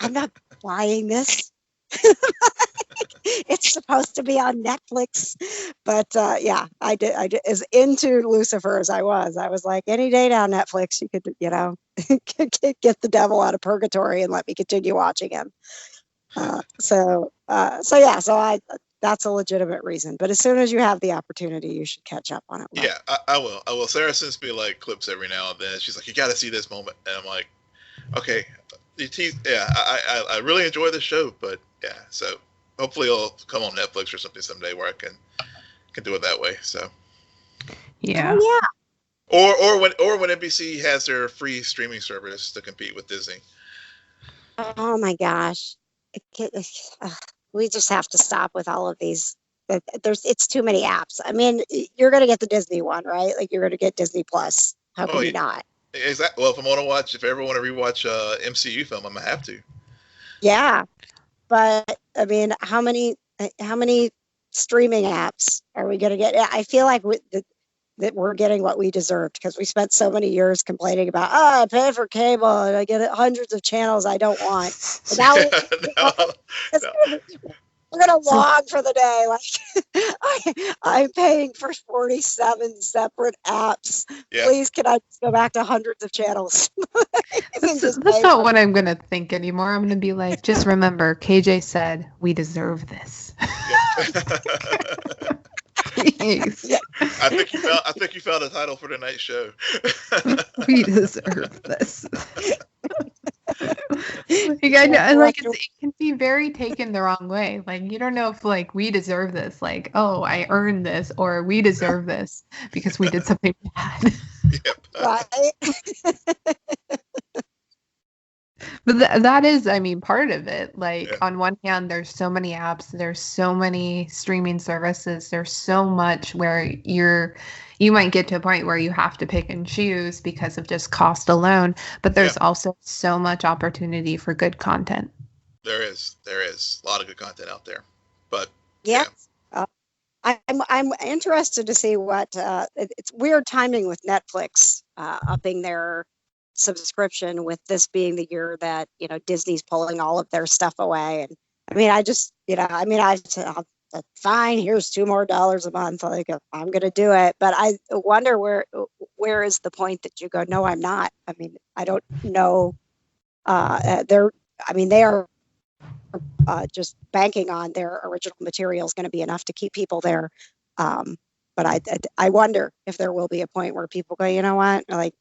I'm not buying this. It's supposed to be on Netflix. But yeah, I did as into Lucifer as I was. I was like, any day now, Netflix, you could, get the devil out of purgatory and let me continue watching him. So that's a legitimate reason. But as soon as you have the opportunity, you should catch up on it. Yeah, I will. Sarah sends me like clips every now and then. She's like, you got to see this moment. And I'm like, okay. I really enjoy the show, but yeah, so hopefully it'll come on Netflix or something someday where I can do it that way. So yeah. Oh, yeah. Or when NBC has their free streaming service to compete with Disney. Oh my gosh. We just have to stop with all of these. It's too many apps. I mean, you're going to get the Disney one, right? Like, you're going to get Disney Plus. How can you not? Exactly. Well, if I ever want to rewatch MCU film, I'm gonna have to. Yeah, but I mean, how many streaming apps are we going to get? I feel like that we're getting what we deserved, because we spent so many years complaining about, I pay for cable and I get hundreds of channels I don't want. And now we're going to log for the day. Like, I'm paying for 47 separate apps. Yeah. Please, can I just go back to hundreds of channels? That's not what I'm going to think anymore. I'm going to be like, just remember, KJ said, we deserve this. Please. I think you found a title for tonight's show. We deserve this. It can be very taken the wrong way. Like, you don't know if like we deserve this, like, oh, I earned this, or we deserve this because we did something bad. Yep. Right. But that is, I mean, part of it. Like, on one hand, there's so many apps, there's so many streaming services, there's so much where you might get to a point where you have to pick and choose because of just cost alone. But there's also so much opportunity for good content. There is a lot of good content out there. But I'm interested to see what it's weird timing with Netflix upping their subscription, with this being the year that Disney's pulling all of their stuff away. And I mean, I'll fine, here's $2 more a month, like, I'm gonna do it. But I wonder where is the point that you go, no, I'm not. I mean, I don't know. They are just banking on their original material is going to be enough to keep people there. But I wonder if there will be a point where people go, you know what, like,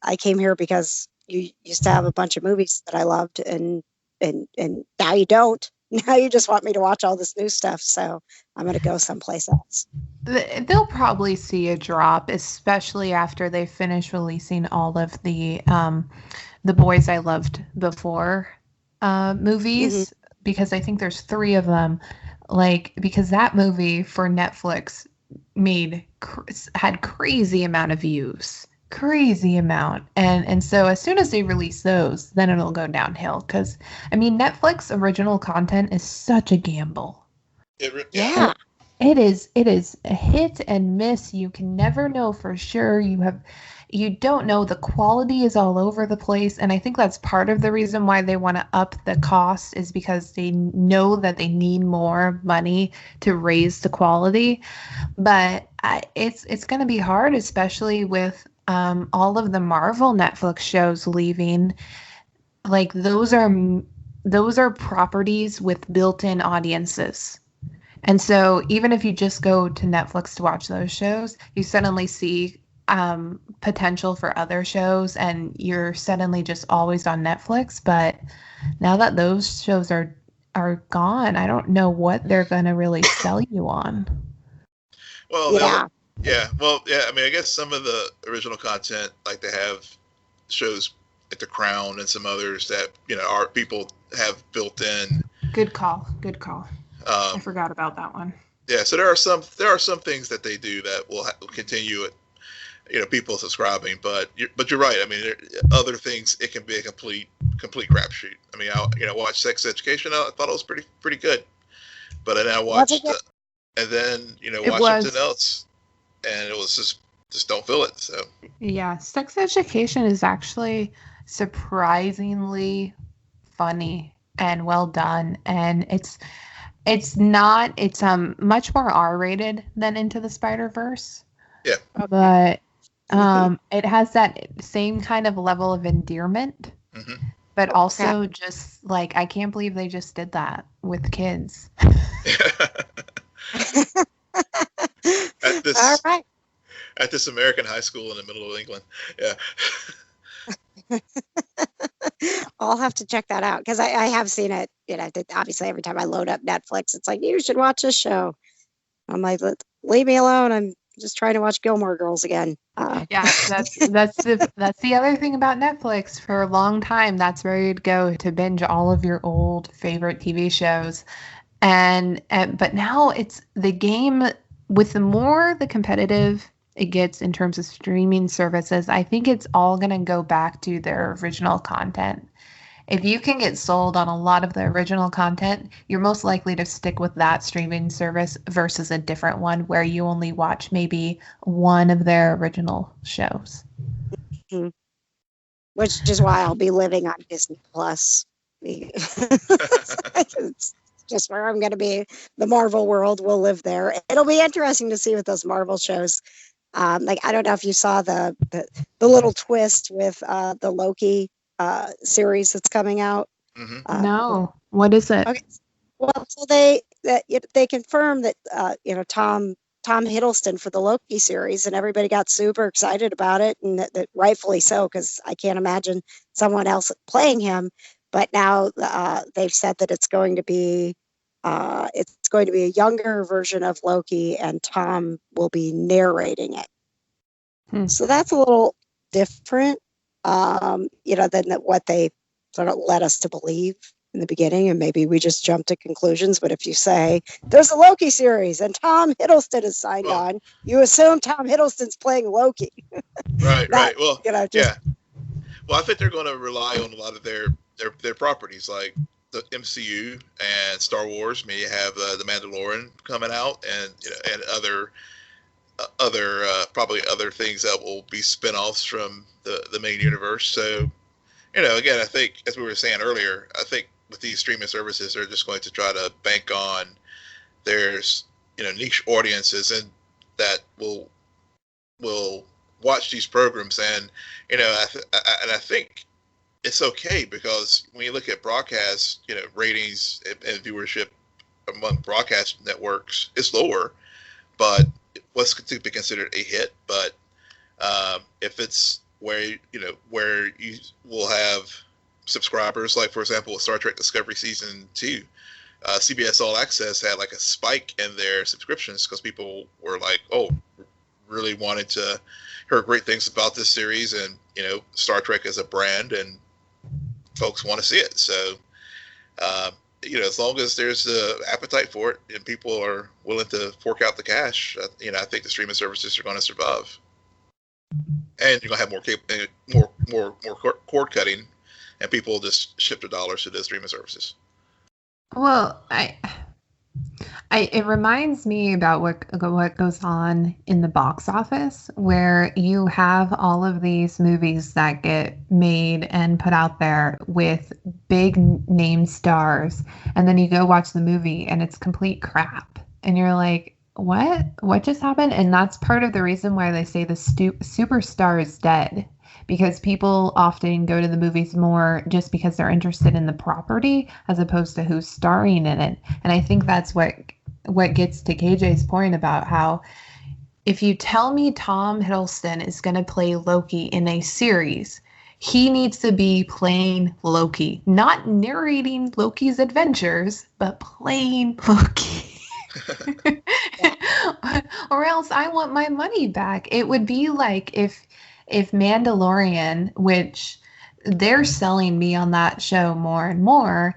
I came here because you used to have a bunch of movies that I loved, and now you don't. Now you just want me to watch all this new stuff, so I'm going to go someplace else. They'll probably see a drop, especially after they finish releasing all of the Boys I Loved Before movies, because I think there's 3 of them. Like, because that movie for Netflix had crazy amount of views. Crazy amount. And so as soon as they release those, then it'll go downhill, because I mean, Netflix original content is such a gamble. It is a hit and miss. You can never know for sure. You don't know. The quality is all over the place, and I think that's part of the reason why they want to up the cost, is because they know that they need more money to raise the quality. But it's going to be hard, especially with all of the Marvel Netflix shows leaving. Like, those are properties with built-in audiences. And so even if you just go to Netflix to watch those shows, you suddenly see potential for other shows, and you're suddenly just always on Netflix. But now that those shows are gone, I don't know what they're going to really sell you on. Well, yeah. Well, yeah. I mean, I guess some of the original content, like they have shows like The Crown and some others that our people have built in. Good call. I forgot about that one. Yeah. So there are some things that they do that will continue people subscribing, but you're right. I mean, other things, it can be a complete crapshoot. I mean, I watched Sex Education. I thought it was pretty good, but then I watched and then watched something else, and it was just don't feel it. So yeah, Sex Education is actually surprisingly funny and well done, and it's much more R-rated than Into the Spider-Verse. Yeah, but it has that same kind of level of endearment, but also just like, I can't believe they just did that with kids. All right. At this American high school in the middle of England. Yeah. I'll have to check that out, because I have seen it. Obviously, every time I load up Netflix, it's like, you should watch this show. I'm like, leave me alone. I'm just trying to watch Gilmore Girls again. Yeah, that's the other thing about Netflix. For a long time, that's where you'd go to binge all of your old favorite TV shows. But now it's the game. With the more the competitive it gets in terms of streaming services, I think it's all going to go back to their original content. If you can get sold on a lot of the original content, you're most likely to stick with that streaming service versus a different one where you only watch maybe one of their original shows. Mm-hmm. Which is why I'll be living on Disney Plus. It's just where I'm going to be. The Marvel world will live there. It'll be interesting to see with those Marvel shows. Like, I don't know if you saw the little twist with the Loki series that's coming out. Mm-hmm. No, what is it? Okay. Well, so they confirmed that Tom Hiddleston for the Loki series, and everybody got super excited about it, and that rightfully so, because I can't imagine someone else playing him. But now they've said that it's going to be a younger version of Loki, and Tom will be narrating it. So that's a little different, than what they sort of led us to believe in the beginning. And maybe we just jumped to conclusions. But if you say there's a Loki series and Tom Hiddleston is signed on, you assume Tom Hiddleston's playing Loki. Right. Well, yeah. Well, I think they're going to rely on a lot of their properties, like the MCU and Star Wars. I mean, you have the Mandalorian coming out, and other probably other things that will be spin-offs from the main universe. So, again, I think, as we were saying earlier, I think with these streaming services, they're just going to try to bank on there's niche audiences and that will watch these programs, and I think it's okay, because when you look at broadcast, ratings and viewership among broadcast networks, it's lower, but what's to be considered a hit. But if it's where you will have subscribers, like for example with Star Trek Discovery Season 2, CBS All Access had like a spike in their subscriptions because people were like, really wanted to hear great things about this series, and Star Trek as a brand, and folks want to see it. So as long as there's the appetite for it and people are willing to fork out the cash, I think the streaming services are going to survive. And you're going to have more cord cutting, and people just ship their dollars to the streaming services. Well, it reminds me about what goes on in the box office, where you have all of these movies that get made and put out there with big name stars, and then you go watch the movie and it's complete crap, and you're like, what just happened? And that's part of the reason why they say the superstar is dead, because people often go to the movies more just because they're interested in the property as opposed to who's starring in it. And I think that's what what gets to KJ's point about how if you tell me Tom Hiddleston is going to play Loki in a series, he needs to be playing Loki, not narrating Loki's adventures, but playing Loki. Or else I want my money back. It would be like if Mandalorian, which they're selling me on that show more and more,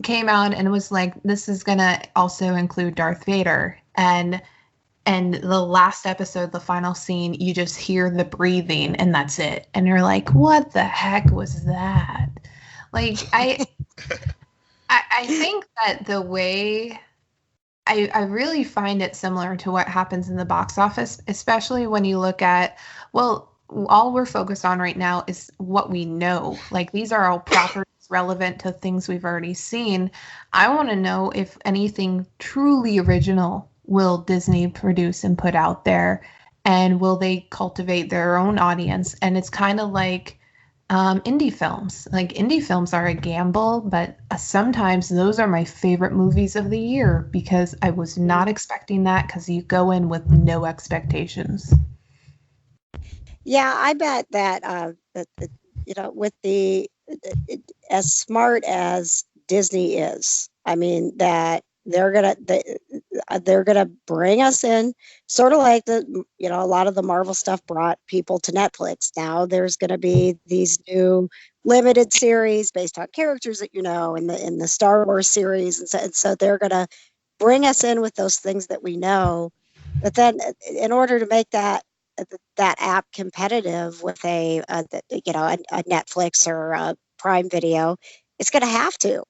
came out and was like, this is gonna also include Darth Vader, and the last episode, the final scene, you just hear the breathing and that's it, and you're like, what the heck was that? Like, I think that the way I really find it similar to what happens in the box office, especially when you look at, well, all we're focused on right now is what we know. Like, these are all properties relevant to things we've already seen. I want to know if anything truly original will Disney produce and put out there, and will they cultivate their own audience? And it's kind of like indie films. Like, indie films are a gamble, but sometimes those are my favorite movies of the year because I was not expecting that, because you go in with no expectations. Yeah, I bet that, with as smart as Disney is, I mean, that they're gonna bring us in, sort of like a lot of the Marvel stuff brought people to Netflix. Now there's gonna be these new limited series based on characters that in the Star Wars series, and so they're gonna bring us in with those things that we know. But then, in order to make that app competitive with a Netflix or a Prime Video, it's going to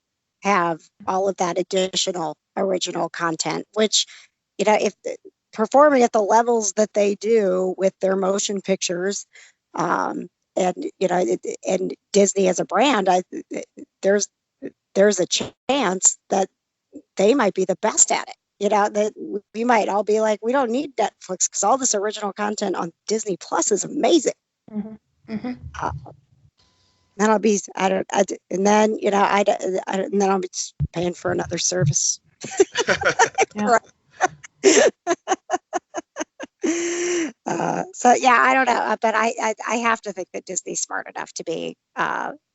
have all of that additional original content, which, if performing at the levels that they do with their motion pictures, and Disney as a brand, there's a chance that they might be the best at it. That we might all be like, we don't need Netflix because all this original content on Disney Plus is amazing. Mm-hmm. Mm-hmm. Then I'll be, and then I'll be paying for another service. So yeah, I don't know, but I have to think that Disney's smart enough to be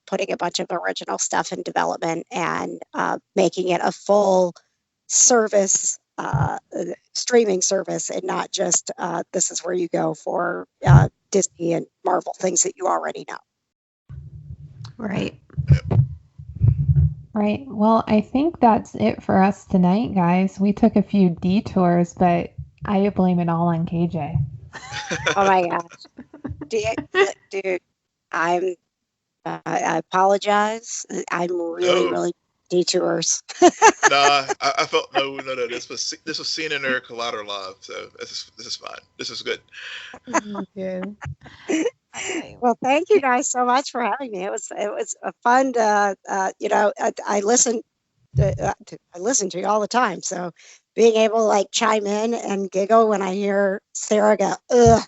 putting a bunch of original stuff in development and making it a full service, streaming service, and not just this is where you go for Disney and Marvel things that you already know. Right. Well, I think that's it for us tonight, guys. We took a few detours, but I blame it all on KJ. Oh my gosh, dude, I apologize. I'm really detours. Nah, I felt no. This was CNN Collider Live, so this is fine. This is good. Good. Well, thank you guys so much for having me. It was a fun. I listen to you all the time, so being able to like chime in and giggle when I hear Sarah go, ugh.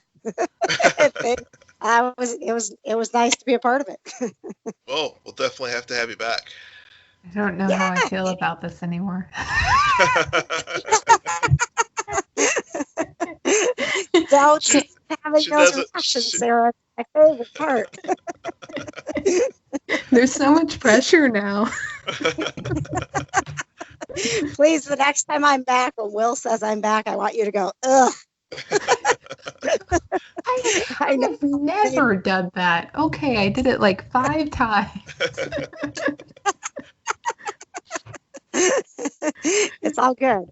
It was nice to be a part of it. Well, we'll definitely have to have you back. I don't know how I feel about this anymore. Don't having those reactions, Sarah. My favorite part. There's so much pressure now. Please, the next time I'm back, when Will says I'm back, I want you to go, ugh. I have never done that. Okay, I did it like 5 times. It's all good.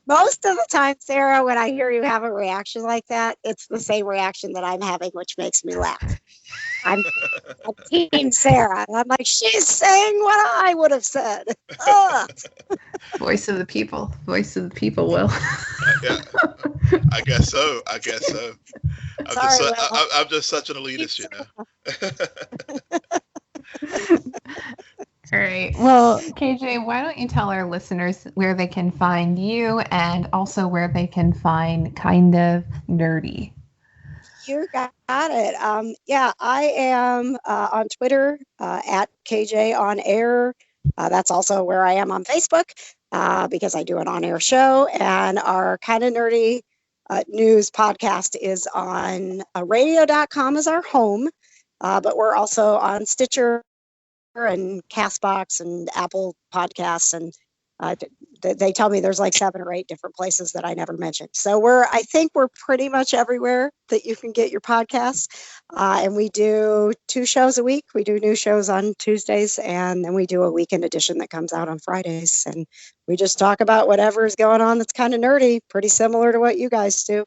Most of the time, Sarah, when I hear you have a reaction like that, it's the same reaction that I'm having, which makes me laugh. I'm team Sarah. I'm like, she's saying what I would have said. Voice of the people. Voice of the people, Will. Yeah, I guess so. I'm just such an elitist, All right. Well, KJ, why don't you tell our listeners where they can find you and also where they can find Kind of Nerdy? You got it. I am on Twitter at KJ on Air. That's also where I am on Facebook. because I do an on-air show, and our Kind of Nerdy news podcast is on radio.com as our home, but we're also on Stitcher and Castbox and Apple Podcasts, and they tell me there's like 7 or 8 different places that I never mentioned. So I think we're pretty much everywhere that you can get your podcasts. And we do 2 shows a week. We do new shows on Tuesdays, and then we do a weekend edition that comes out on Fridays. And we just talk about whatever is going on that's kind of nerdy, pretty similar to what you guys do.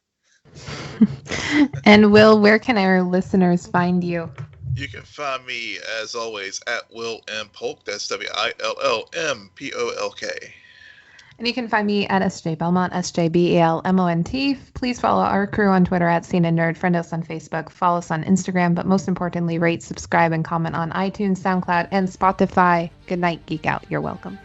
And Will, where can our listeners find you? You can find me, as always, at Will M. Polk. That's WILLMPOLK. And you can find me at SJ Belmont, SJBELMONT. Please follow our crew on Twitter at CNN Nerd. Friend us on Facebook. Follow us on Instagram. But most importantly, rate, subscribe, and comment on iTunes, SoundCloud, and Spotify. Good night, Geek Out. You're welcome.